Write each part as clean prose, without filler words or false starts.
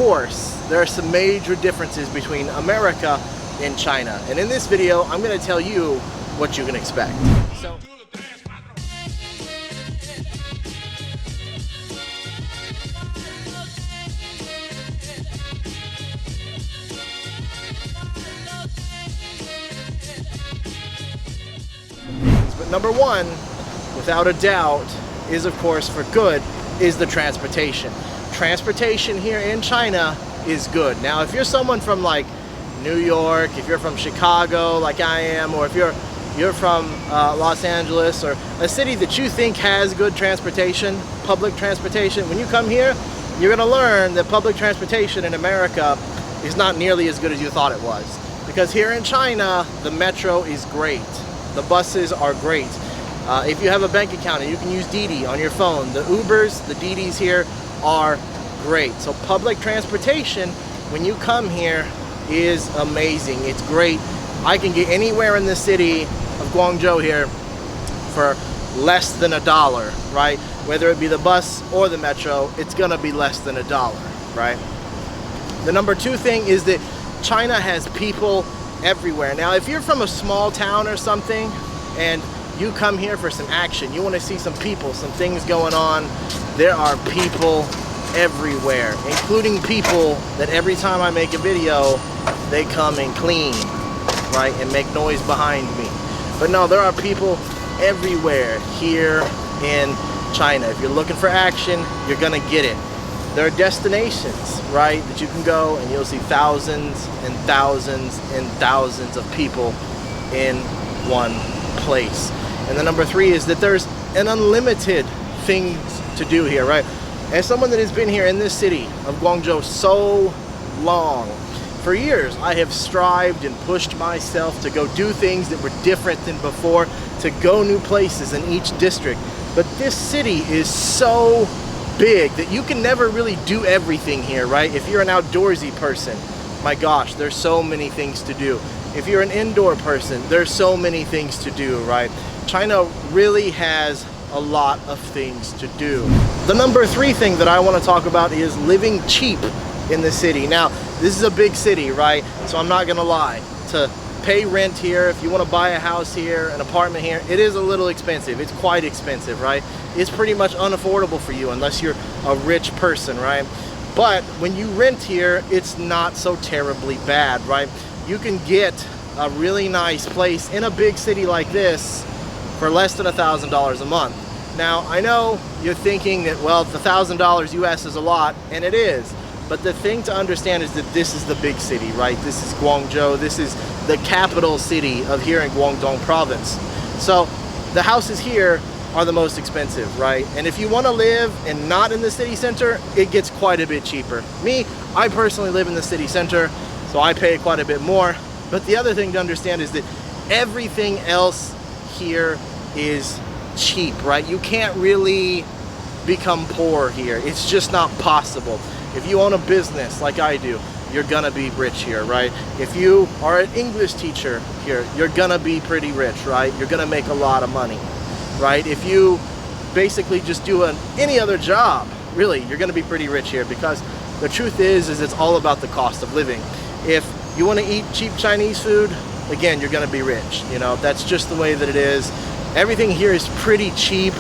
course, there are some major differences between America and China. And in this video, I'm going to tell you what you can expect. But number one, without a doubt, is of course for good, is the transportation. Transportation here in China is good. Now, if you're someone from like New York, if you're from Chicago like I am, or if you're from Los Angeles, or a city that you think has good transportation, public transportation, when you come here, you're gonna learn that public transportation in America is not nearly as good as you thought it was. Because here in China, the metro is great. The buses are great. If you have a bank account and you can use Didi on your phone, the Ubers, the Didis here are great. So public transportation, when you come here, is amazing. It's great. I can get anywhere in the city of Guangzhou here for less than $1, right? Whether it be the bus or the metro, it's gonna be less than $1, right? The number two thing is that China has people everywhere. Now, if you're from a small town or something and you come here for some action, you want to see some people, some things going on, there are people everywhere, including people that every time I make a video, they come and clean, right, and make noise behind me. But no, there are people everywhere here in China. If you're looking for action, you're gonna get it. There are destinations, right, that you can go and you'll see thousands and thousands and thousands of people in one place. And the number three is that there's an unlimited things to do here, right? As someone that has been here in this city of Guangzhou so long, for years I have strived and pushed myself to go do things that were different than before, to go new places in each district. But this city is so big that you can never really do everything here, right? If you're an outdoorsy person, my gosh, there's so many things to do. If you're an indoor person, there's so many things to do, right? China really has a lot of things to do. The number three thing that I want to talk about is living cheap in the city. Now, this is a big city, right? So I'm not gonna lie, to pay rent here, if you want to buy a house here, an apartment here, it is a little expensive. It's quite expensive, right? It's pretty much unaffordable for you unless you're a rich person, right? But when you rent here, it's not so terribly bad, right? You can get a really nice place in a big city like this for less than $1,000 a month. Now, I know you're thinking that, well, the $1,000 US is a lot, and it is. But the thing to understand is that this is the big city, right? This is Guangzhou. This is the capital city of here in Guangdong province. So the houses here are the most expensive, right? And if you want to live and not in the city center, it gets quite a bit cheaper. Me, I personally live in the city center, so I pay quite a bit more. But the other thing to understand is that everything else here is cheap, right? You can't really become poor here. It's just not possible. If you own a business like I do, you're gonna be rich here, right? If you are an English teacher here, you're gonna be pretty rich, right? You're gonna make a lot of money, right? If you basically just do any other job, really, you're gonna be pretty rich here, because the truth is it's all about the cost of living. If you wanna eat cheap Chinese food, again, you're gonna be rich, you know? That's just the way that it is. Everything here is pretty cheap,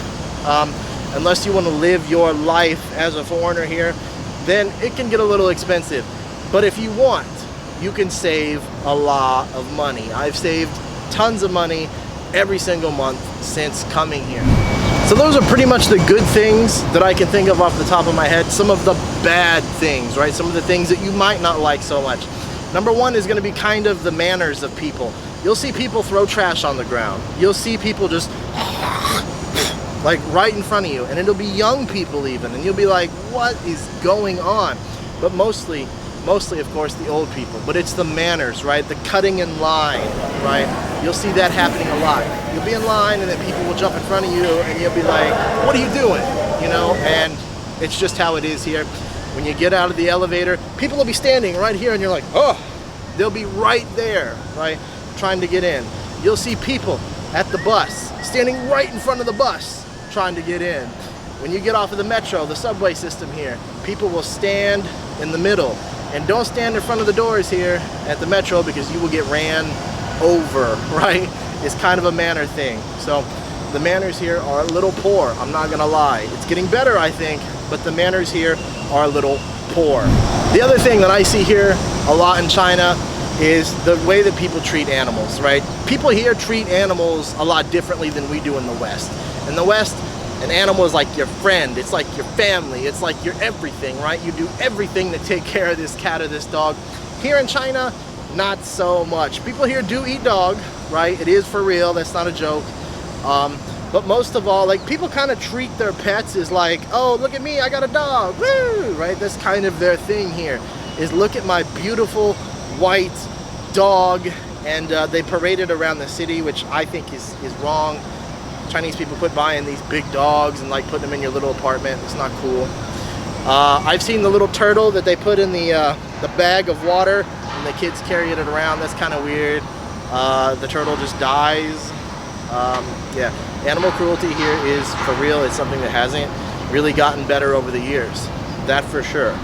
unless you wanna live your life as a foreigner here, then it can get a little expensive. But if you want, you can save a lot of money. I've saved tons of money every single month since coming here. So those are pretty much the good things that I can think of off the top of my head. Some of the bad things, right? Some of the things that you might not like so much. Number one is gonna be kind of the manners of people. You'll see people throw trash on the ground. You'll see people just like right in front of you, and it'll be young people even, and you'll be like, what is going on? But mostly of course the old people. But it's the manners, right? The cutting in line, right? You'll see that happening a lot. You'll be in line and then people will jump in front of you and you'll be like, what are you doing? You know, and it's just how it is here. When you get out of the elevator, people will be standing right here and you're like, oh, they'll be right there, right? Trying to get in. You'll see people at the bus, standing right in front of the bus, trying to get in. When you get off of the metro, the subway system here, people will stand in the middle. And don't stand in front of the doors here at the Metro because you will get ran over, right? It's kind of a manner thing. So the manners here are a little poor, I'm not gonna lie. It's getting better, I think, but the manners here are a little poor. The other thing that I see here a lot in China is the way that people treat animals, right? People here treat animals a lot differently than we do in the West. In the West, an animal is like your friend, it's like your family, it's like your everything, right? You do everything to take care of this cat or this dog. Here in China, not so much. People here do eat dog, right? It is for real, that's not a joke. But most of all, like, people kind of treat their pets as like, oh, look at me, I got a dog, woo, right? That's kind of their thing here, is look at my beautiful white dog. And they parade it around the city, which I think is wrong. Chinese people quit buying these big dogs and like putting them in your little apartment. It's not cool. I've seen the little turtle that they put in the bag of water and the kids carrying it around. That's kind of weird. The turtle just dies. Yeah, animal cruelty here is for real. It's something that hasn't really gotten better over the years. That for sure.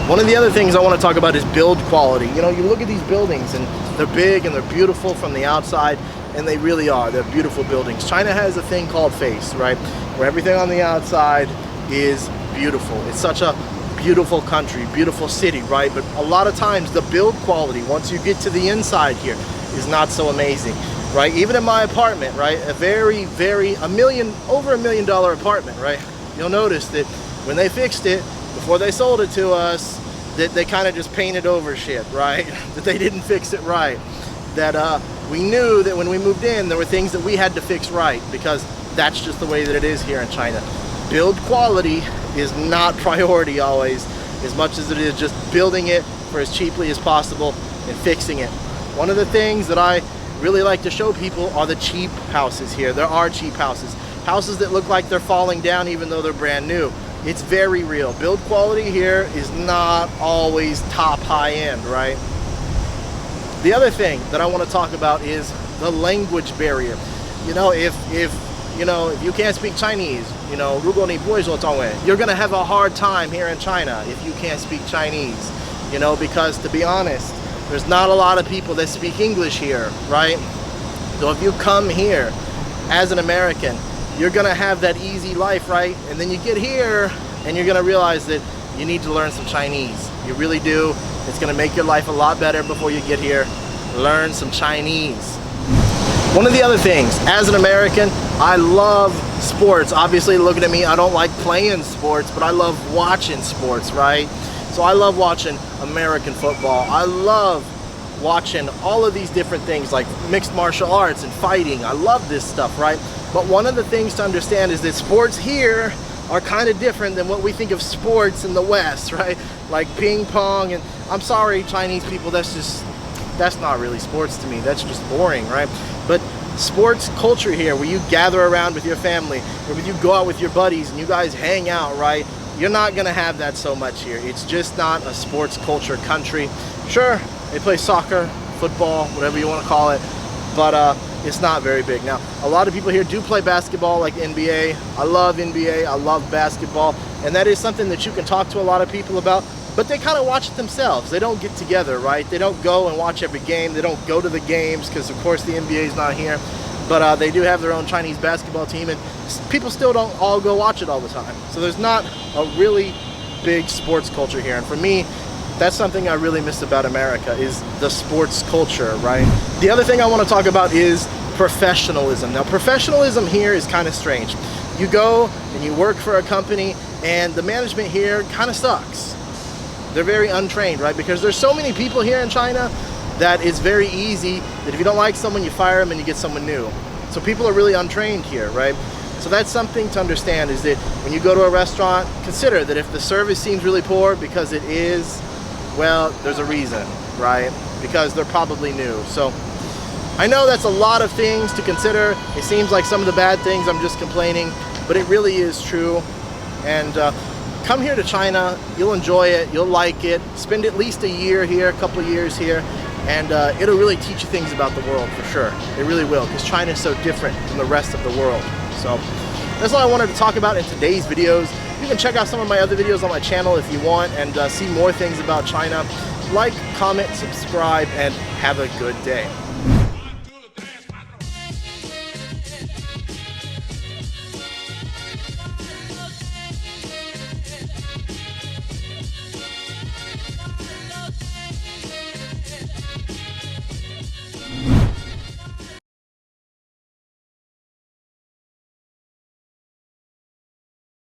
One of the other things I want to talk about is build quality. You know, you look at these buildings and they're big and they're beautiful from the outside, and they really are. They're beautiful buildings. China has a thing called face, right? Where everything on the outside is beautiful. It's such a beautiful country, beautiful city, right? But a lot of times the build quality, once you get to the inside here, is not so amazing, right? Even in my apartment, right? Over $1 million apartment, right? You'll notice that when they fixed it, before they sold it to us, that they kind of just painted over shit, right? That they didn't fix it right. That we knew that when we moved in, there were things that we had to fix right, because that's just the way that it is here in China. Build quality is not priority always, as much as it is just building it for as cheaply as possible and fixing it. One of the things that I really like to show people are the cheap houses here. There are cheap houses. Houses that look like they're falling down even though they're brand new. It's very real. Build quality here is not always top high end, right? The other thing that I want to talk about is the language barrier. You know, if you can't speak Chinese, you know, 如果你不会说中文, you're gonna have a hard time here in China if you can't speak Chinese. You know, because to be honest, there's not a lot of people that speak English here, right? So if you come here as an American, you're gonna have that easy life, right? And then you get here and you're gonna realize that you need to learn some Chinese. You really do. It's gonna make your life a lot better before you get here. Learn some Chinese. One of the other things, as an American, I love sports. Obviously, looking at me, I don't like playing sports, but I love watching sports, right? So I love watching American football. I love watching all of these different things like mixed martial arts and fighting. I love this stuff, right? But one of the things to understand is that sports here are kind of different than what we think of sports in the West, right? Like ping pong, and I'm sorry, Chinese people, that's not really sports to me. That's just boring, right? But sports culture here, where you gather around with your family, or you go out with your buddies and you guys hang out, right? You're not gonna have that so much here. It's just not a sports culture country. Sure, they play soccer, football, whatever you want to call it, but it's not very big. Now, a lot of people here do play basketball, like NBA. I love NBA, I love basketball, and that is something that you can talk to a lot of people about, but they kind of watch it themselves. They don't get together, right? They don't go and watch every game. They don't go to the games, because of course the NBA is not here, but they do have their own Chinese basketball team, and people still don't all go watch it all the time. So there's not a really big sports culture here, and for me, that's something I really miss about America, is the sports culture, right? The other thing I want to talk about is professionalism. Now, professionalism here is kind of strange. You go and you work for a company, and the management here kind of sucks. They're very untrained, right? Because there's so many people here in China that it's very easy that if you don't like someone, you fire them and you get someone new. So people are really untrained here, right? So that's something to understand, is that when you go to a restaurant, consider that if the service seems really poor, because it is, well, there's a reason, right? Because they're probably new. So I know that's a lot of things to consider. It seems like some of the bad things I'm just complaining, but it really is true. And come here to China, you'll enjoy it, you'll like it. Spend at least a year here, a couple of years here, and it'll really teach you things about the world, for sure. It really will, because China is so different from the rest of the world. So that's all I wanted to talk about in today's videos. You can check out some of my other videos on my channel if you want, and see more things about China. Like, comment, subscribe, and have a good day.